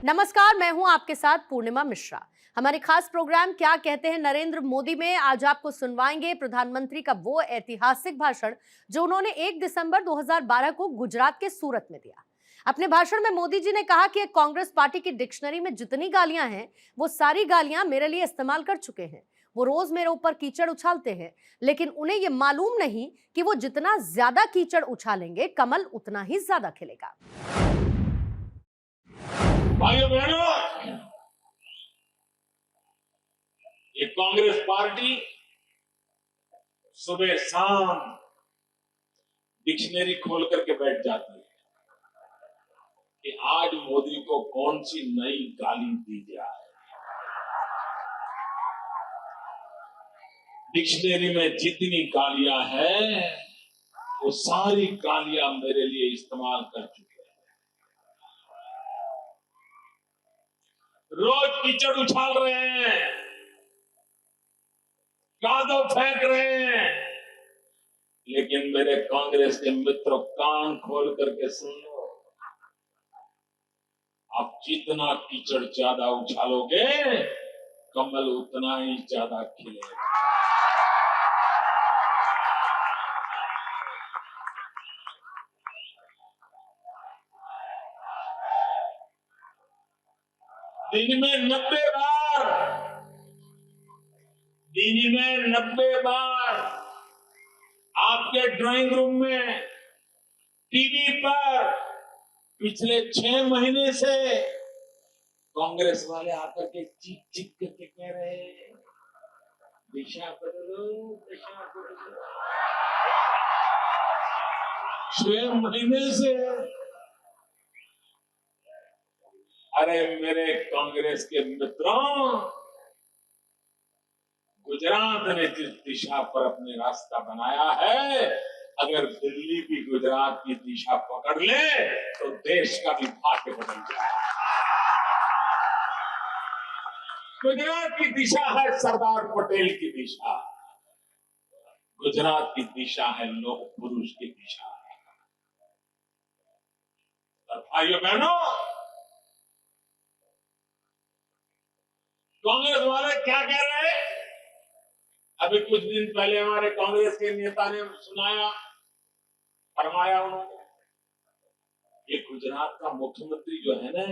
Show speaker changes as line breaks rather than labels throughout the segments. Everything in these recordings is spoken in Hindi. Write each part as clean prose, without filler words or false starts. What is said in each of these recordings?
नमस्कार, मैं हूं आपके साथ पूर्णिमा मिश्रा। हमारे खास प्रोग्राम क्या कहते हैं नरेंद्र मोदी में आज आपको सुनवाएंगे प्रधानमंत्री का वो ऐतिहासिक भाषण जो उन्होंने 1 दिसंबर 2012 को गुजरात के सूरत में दिया। अपने भाषण में मोदी जी ने कहा कि कांग्रेस पार्टी की डिक्शनरी में जितनी गालियां हैं वो सारी गालियां मेरे लिए इस्तेमाल कर चुके हैं। वो रोज मेरे ऊपर कीचड़ उछालते हैं, लेकिन उन्हें ये मालूम नहीं कि वो जितना ज्यादा कीचड़ उछालेंगे कमल उतना ही ज्यादा खिलेगा।
भाइयों बहनों, ये कांग्रेस पार्टी सुबह शाम डिक्शनरी खोल करके बैठ जाती है कि आज मोदी को कौन सी नई गाली दी जाए। डिक्शनरी में जितनी गालियां हैं वो सारी गालियां मेरे लिए इस्तेमाल कर चुके हैं। रोज कीचड़ उछाल रहे हैं, कादव फेंक रहे हैं, लेकिन मेरे कांग्रेस के मित्रों कान खोल करके सुन लो, आप जितना कीचड़ ज्यादा उछालोगे कमल उतना ही ज्यादा खिलेगा। दिन में 90 बार आपके ड्राइंग रूम में, टीवी पर पिछले 6 महीने से कांग्रेस वाले आकर के चीख चीख करके कह रहे हैं दिशा बदलो, दिशा बदलो। 6 महीने से। अरे मेरे कांग्रेस के मित्रों, गुजरात ने जिस दिशा पर अपने रास्ता बनाया है, अगर दिल्ली भी गुजरात की दिशा पकड़ ले तो देश का भी भाग्य बदल जाए। गुजरात की दिशा है सरदार पटेल की दिशा, गुजरात की दिशा है लोह पुरुष की दिशा। और भाइयों बहनों, कांग्रेस वाले क्या कह रहे हैं? अभी कुछ दिन पहले हमारे कांग्रेस के नेता ने सुनाया, फरमाया उन्होंने, ये गुजरात का मुख्यमंत्री जो है ना,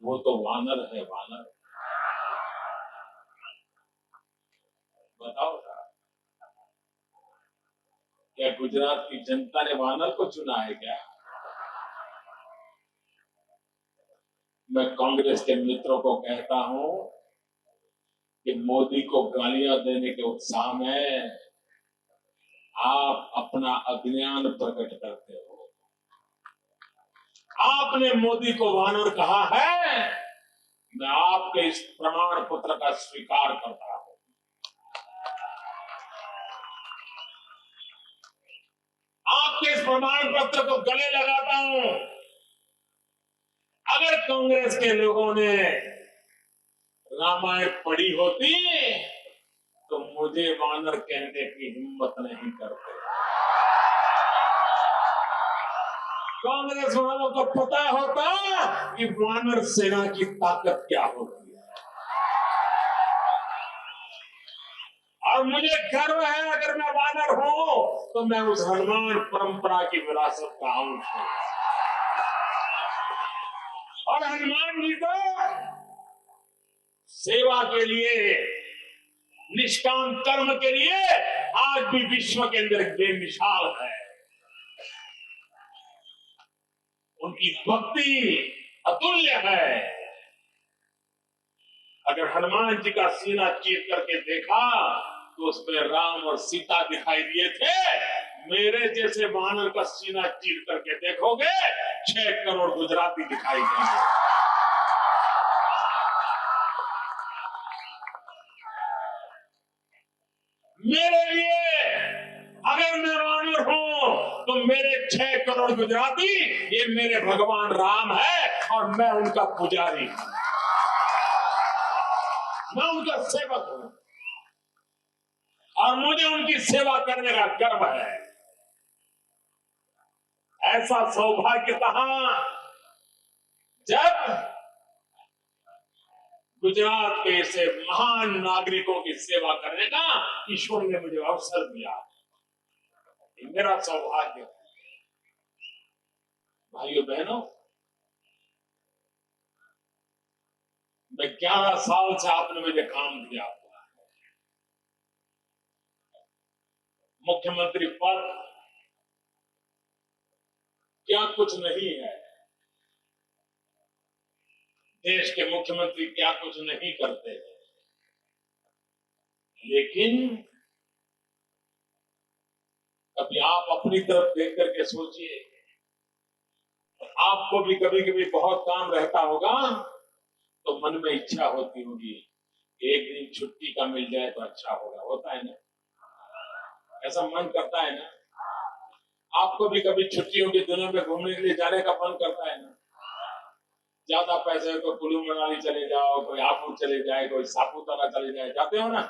वो तो वानर है, वानर। बताओ क्या गुजरात की जनता ने वानर को चुना है क्या? मैं कांग्रेस के मित्रों को कहता हूं कि मोदी को गालियां देने के उत्साह में आप अपना अज्ञान प्रकट करते हो। आपने मोदी को वानर कहा है, मैं आपके इस प्रमाण पत्र का स्वीकार करता हूं। आपके इस प्रमाण पत्र को गले लगाता हूं। अगर कांग्रेस के लोगों ने रामायण पढ़ी होती तो मुझे वानर कहने की हिम्मत नहीं करते। कांग्रेस वालों को पता होता कि वानर सेना की ताकत क्या होती है। और मुझे गर्व है, अगर मैं वानर हूं तो मैं उस हनुमान परंपरा की विरासत का अंश हूं। और हनुमान जी तो सेवा के लिए, निष्काम कर्म के लिए आज भी विश्व के अंदर बेमिसाल है। उनकी भक्ति अतुल्य है। अगर हनुमान जी का सीना चीर करके देखा तो उसमें राम और सीता दिखाई दिए थे। मेरे जैसे वानर का सीना चीर करके देखोगे 6 करोड़ गुजराती दिखाई देंगे। मेरे लिए अगर मैं वानर हूं तो मेरे 6 करोड़ गुजराती ये मेरे भगवान राम है और मैं उनका पुजारी हूं, मैं उनका सेवक हूं और मुझे उनकी सेवा करने का गर्व है। ऐसा सौभाग्य कहां जब गुजरात के ऐसे महान नागरिकों की सेवा करने का ईश्वर ने मुझे अवसर दिया। ये मेरा सौभाग्य है। भाइयों बहनों, मैं 11 साल से आपने मुझे काम दिया हुआ है। मुख्यमंत्री पद क्या कुछ नहीं है। देश के मुख्यमंत्री क्या कुछ नहीं करते हैं, लेकिन कभी आप अपनी तरफ देख करके सोचिए, आपको भी कभी कभी बहुत काम रहता होगा तो मन में इच्छा होती होगी एक दिन छुट्टी का मिल जाए तो अच्छा होगा। होता है ना, ऐसा मन करता है ना। आपको भी कभी छुट्टियों के दिनों में घूमने के लिए जाने का मन करता है ना। ज्यादा पैसे तो कुल्लू मनाली चले जाओ, कोई आबू चले जाए, कोई सापुतारा चले जाए, जाते हो ना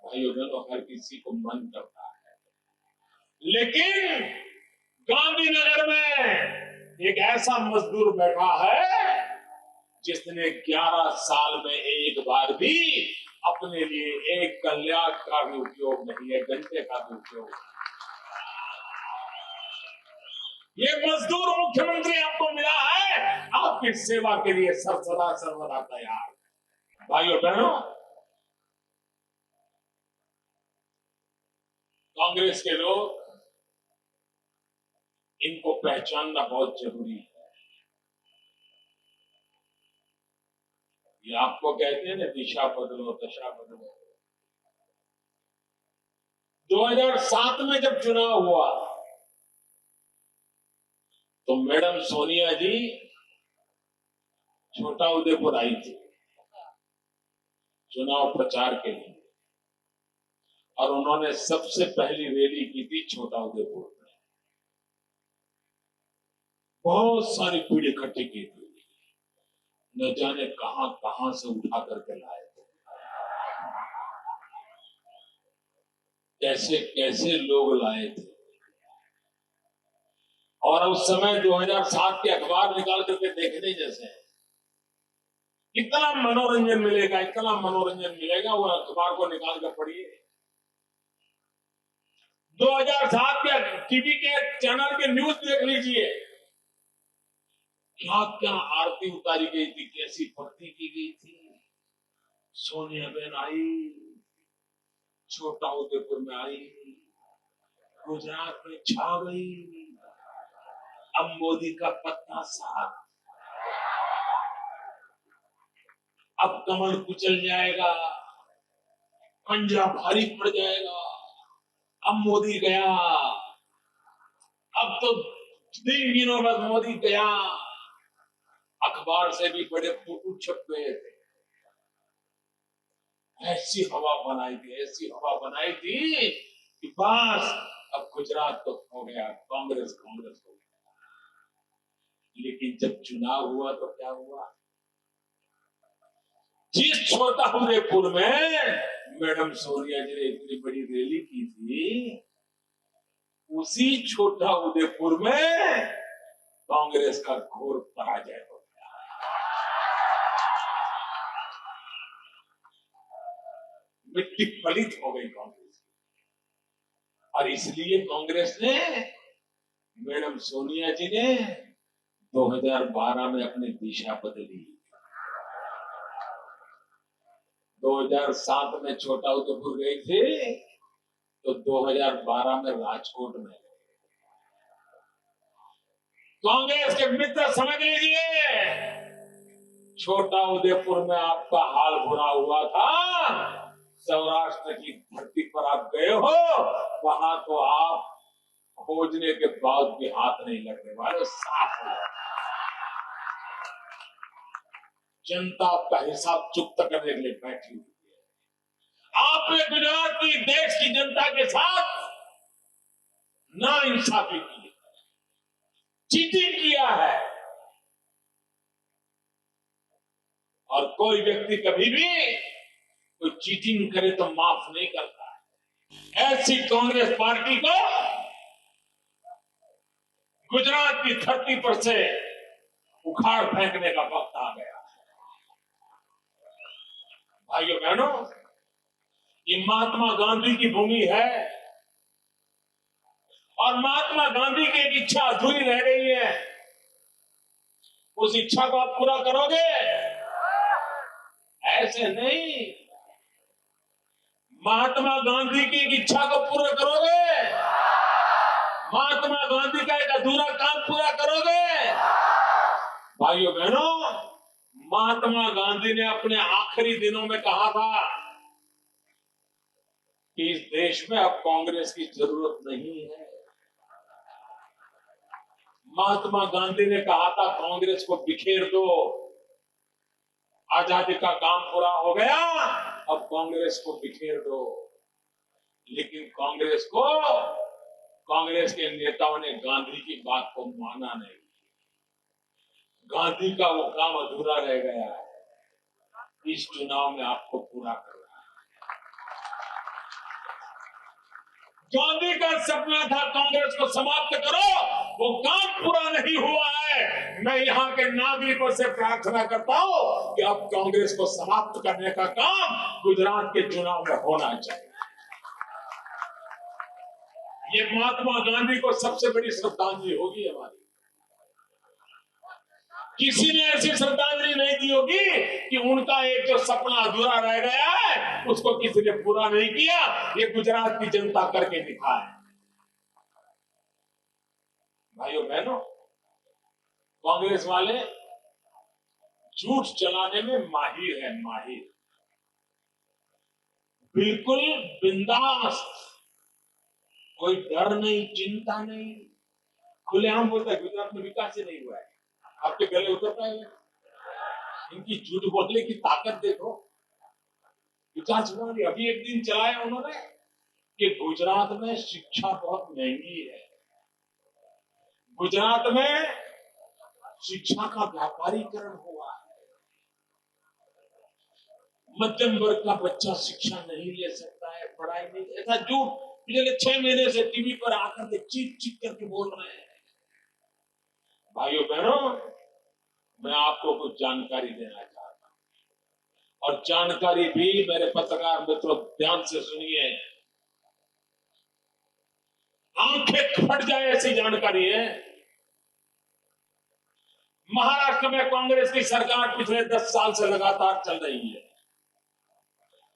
भाइयों बहनों, हर किसी को मन करता है। लेकिन गांधीनगर में एक ऐसा मजदूर बैठा है जिसने 11 साल में एक बार भी अपने लिए एक कल्याणकारी उपयोग नहीं है, घंटे का भी उपयोग। ये मजदूर मुख्यमंत्री आपको मिला है, आपकी सेवा के लिए सदा सर्वदा तैयार है। भाइयों बहनों, कांग्रेस के लोग, इनको पहचानना बहुत जरूरी है। ये आपको कहते हैं ना, दिशा बदलो दशा बदलो। 2007 में जब चुनाव हुआ तो मैडम सोनिया जी छोटा उदेपुर आई थी चुनाव प्रचार के लिए, और उन्होंने सबसे पहली रैली की थी छोटा उदेपुर में। बहुत सारी भीड़ इकट्ठी की थी, न जाने कहां कहां से उठा करके लाए थे, कैसे कैसे लोग लाए थे। और उस समय 2007 के अखबार निकाल करके देखने जैसे है। इतना मनोरंजन मिलेगा, इतना मनोरंजन मिलेगा, वो अखबार को निकाल कर पढ़िए। 2007 के टीवी के चैनल के न्यूज देख लीजिए, क्या क्या आरती उतारी गई थी, कैसी भक्ति की गई थी। सोनिया बहन आई, छोटा उदेपुर में आई, गुजरात में छा गई। अब मोदी का पत्ता साफ, अब कमल कुचल जाएगा, पंजा भारी पड़ जाएगा। अब मोदी गया, अब तो 3 दिनों बाद मोदी गया। अखबार से भी बड़े फोटो छप गए थे। ऐसी हवा बनाई थी, ऐसी हवा बनाई थी कि बस अब गुजरात तो हो गया, कांग्रेस कांग्रेस हो गया। लेकिन जब चुनाव हुआ तो क्या हुआ? जिस छोटा उदयपुर में मैडम सोनिया जी ने इतनी बड़ी रैली की थी, उसी छोटा उदयपुर में कांग्रेस का घोर पराजय हो गया। मिट्टी पलित हो गई कांग्रेस की, और इसलिए कांग्रेस ने, मैडम सोनिया जी ने 2012 में अपनी दिशा बदली। 2007 में छोटा उदयपुर गई थी तो 2012 में राजकोट में। कांग्रेस के मित्र समझ लीजिए, छोटा उदयपुर में आपका हाल बुरा हुआ था, सौराष्ट्र की धरती पर आप गए हो, वहां तो आप खोजने के बाद भी हाथ नहीं लगने वाले, साफ हो। जनता आपका हिसाब चुकता करने के लिए बैठी हुई है। आपने गुजरात की, देश की जनता के साथ नाइंसाफी की है, चीटिंग किया है, और कोई व्यक्ति कभी भी कोई चीटिंग करे तो माफ नहीं करता। ऐसी कांग्रेस पार्टी को गुजरात की धरती पर से उखाड़ फेंकने का वक्त आ गया। भाइयों बहनों, ये महात्मा गांधी की भूमि है और महात्मा गांधी की एक इच्छा अधूरी रह गई है। उस इच्छा को आप पूरा करोगे? ऐसे नहीं। महात्मा गांधी की एक इच्छा को पूरा करोगे? महात्मा गांधी का एक अधूरा काम पूरा करोगे? भाइयों बहनों, महात्मा गांधी ने अपने आखिरी दिनों में कहा था कि इस देश में अब कांग्रेस की जरूरत नहीं है। महात्मा गांधी ने कहा था कांग्रेस को बिखेर दो, आजादी का काम पूरा हो गया, अब कांग्रेस को बिखेर दो। लेकिन कांग्रेस के नेताओं ने गांधी की बात को माना नहीं। गांधी का वो काम अधूरा रह गया है। इस चुनाव में आपको पूरा करना है। गांधी का सपना था कांग्रेस को समाप्त करो, वो काम पूरा नहीं हुआ है। मैं यहाँ के नागरिकों से प्रार्थना करता हूँ कि अब कांग्रेस को समाप्त करने का काम गुजरात के चुनाव में होना चाहिए। ये महात्मा गांधी को सबसे बड़ी श्रद्धांजलि होगी हमारी। किसी ने ऐसी श्रद्धांजलि नहीं दी होगी कि उनका एक जो सपना अधूरा रह गया है उसको किसी ने पूरा नहीं किया। ये गुजरात की जनता करके दिखाए। भाइयों बहनों, कांग्रेस वाले झूठ चलाने में माहिर है, माहिर। बिल्कुल बिंदास, कोई डर नहीं, चिंता नहीं, खुलेआम बोलता है गुजरात में विकास ही नहीं हुआ है। आपके गले उतरता है? इनकी झूठ बोलने की ताकत देखो। विकास हुआ नहीं। अभी एक दिन चलाया उन्होंने कि गुजरात में शिक्षा बहुत महंगी है, गुजरात में शिक्षा का व्यापारीकरण हुआ है, मध्यम वर्ग का बच्चा शिक्षा नहीं ले सकता है, पढ़ाई नहीं। ऐसा झूठ पिछले 6 महीने से टीवी पर आकर के चीख चीख करके बोल रहे हैं। भाइयों बहनों, मैं आपको कुछ जानकारी देना चाहता हूं और जानकारी भी मेरे पत्रकार मित्रों ध्यान से सुनिए, आंखें फट जाए ऐसी जानकारी है। महाराष्ट्र में कांग्रेस की सरकार पिछले 10 साल से लगातार चल रही है।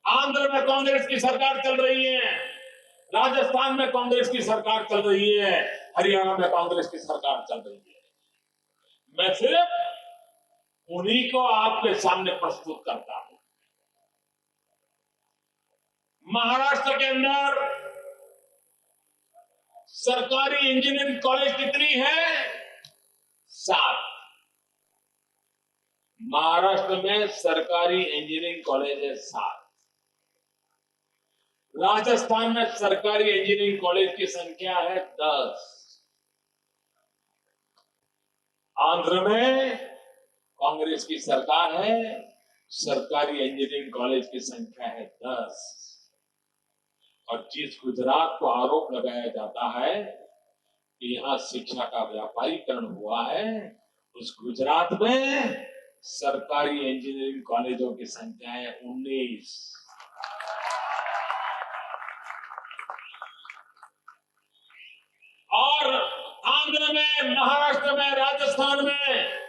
आंध्र में कांग्रेस की सरकार चल रही है, राजस्थान में कांग्रेस की सरकार चल रही है, हरियाणा में कांग्रेस की सरकार चल रही है। मैं सिर्फ उन्हीं को आपके सामने प्रस्तुत करता हूं। महाराष्ट्र के अंदर सरकारी इंजीनियरिंग कॉलेज कितनी है? 7। महाराष्ट्र में सरकारी इंजीनियरिंग कॉलेज है 7। राजस्थान में सरकारी इंजीनियरिंग कॉलेज की संख्या है 10। आंध्र में कांग्रेस की सरकार है, सरकारी इंजीनियरिंग कॉलेज की संख्या है 10। और जिस गुजरात को आरोप लगाया जाता है कि यहां शिक्षा का व्यापारीकरण हुआ है, उस गुजरात में सरकारी इंजीनियरिंग कॉलेजों की संख्या है 19। और आंध्र में, महाराष्ट्र में, राजस्थान में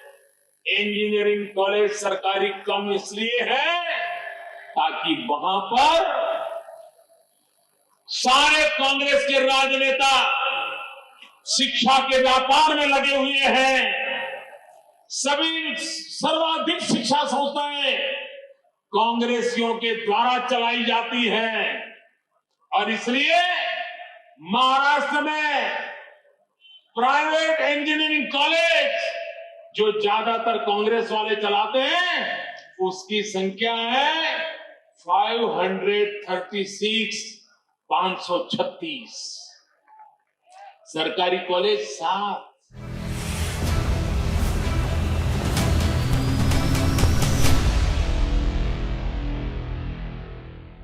इंजीनियरिंग कॉलेज सरकारी कम इसलिए है ताकि वहां पर सारे कांग्रेस के राजनेता शिक्षा के व्यापार में लगे हुए हैं। सभी सर्वाधिक शिक्षा संस्थाएं कांग्रेसियों के द्वारा चलाई जाती हैं और इसलिए महाराष्ट्र में प्राइवेट इंजीनियरिंग कॉलेज जो ज्यादातर कांग्रेस वाले चलाते हैं उसकी संख्या है 536 सरकारी कॉलेज 7।